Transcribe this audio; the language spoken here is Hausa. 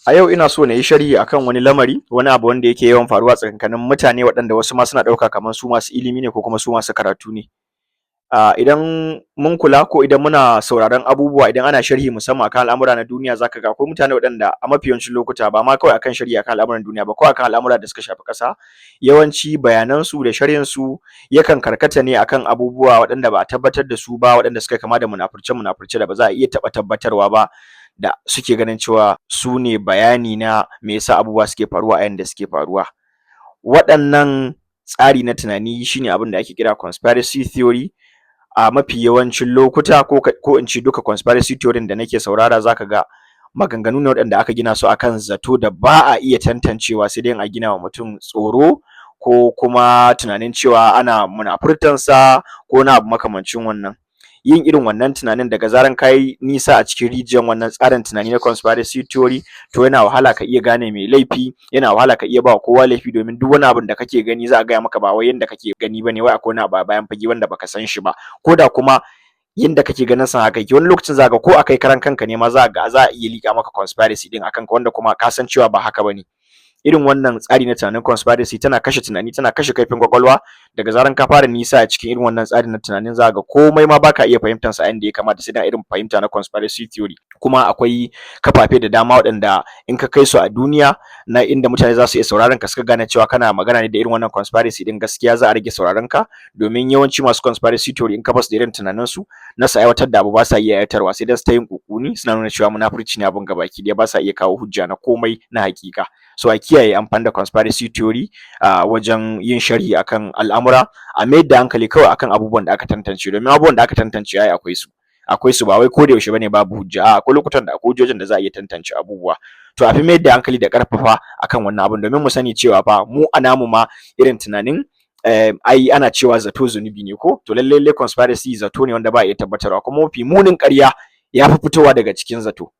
A yau ina so na yi sharhi akan wani lamari, wani abu wanda yake yawan faruwa tsakankanin mutane waɗanda wasu ma suna ɗauka kamar su masu ilimi ne ko kuma su masu karatu ne. Idan mun kula ko idan muna sauraron abubuwa idan ana sharhi musamman akan al'amura na duniya zaka ga akwai mutane waɗanda a mafi yawancin lokuta ba ma kawai akan sharhi akan al'amuran duniya ba ko akan al'amura da suka shafi ƙasa, yawanci bayanansu da sharhinsu yakan karkata ne akan abubuwa waɗanda ba a tabbatar da su ba, waɗanda suka kama da munafurce-munafurce da ba za a iya taɓa tabbatarwa ba, da suke ganin cewa su ne bayani na me yasa abubuwa suke faruwa a yanda suke faruwa. Waɗannan tsari na tunani shine abin da ake kira conspiracy theory. A mafi yawancin lokuta ko in ce duka conspiracy theory da nake saurara zaka ga maganganu ne waɗanda aka gina su akan zato da ba a iya tantancewa, sai dai a gina wa mutum tsoro ko kuma tunanin cewa ana munafurtansa ko wani abu makamancin wannan. Yin irin wannan tunanin daga zaran ka yi nisa a cikin rijiyar wannan tsarin tunani na conspiracy theory, to yana wahala ka iya gane mai laifi, yana wahala ka iya ba wa kowa laifi, domin duk wani abin da kake gani za a gaya maka ba wai yanda kake gani bane, wai akwai wani abu a bayan fage wanda baka san shi ba, ko da kuma yanda kake ganin sa haka yake. Wani lokacin za ka ga ko akai karan kanka ne ma za a iya liƙa maka conspiracy din akan ka, wanda kuma ka san cewa ba haka bane. Irin wannan tsari na tunanin conspiracy tana kashe tunani, tana kashe kaifin kwakwalwa. Daga zaran ka fara nisa a cikin irin wannan tsari na tunanin za ga komai ma baka iya fahimtar sa yanda ya kamata, sai da irin fahimta na conspiracy theory. Kuma akwai kafafe da dama waɗanda in ka kai su a duniya na inda mutane za su iya sauraron ka, suka gane cewa kana magana ne da irin wannan conspiracy din, gaskiya za a rage sauraron ka, domin yawanci masu conspiracy theory in ka basu da irin tunanin su na su aiwatar da abu ba sa iya aiwatarwa, sai dai su ta yin kukuni suna nuna cewa munafurci ne abin gabaki ɗaya, ba sa iya kawo hujja na komai na hakika. So a kiyaye amfani da conspiracy theory wajen yin sharhi akan al'amura, a mayar da hankali kawai akan abubuwan da aka tantance, domin abubuwan da aka tantance ai akwai su ba wai ko da yaushe bane babu hujja, akwai lokutan da akwai hujjojin da za a iya tantance abubuwa. To a fi mayar da hankali da ƙarfafa akan wannan abun, domin mu sani cewa fa mu a namu ma irin tunanin ai ana cewa zato zunubi ne ko, to lallai conspiracy zato ne wanda ba a iya tabbatarwa, kuma mafi munin ƙarya ya fi fitowa daga cikin zato.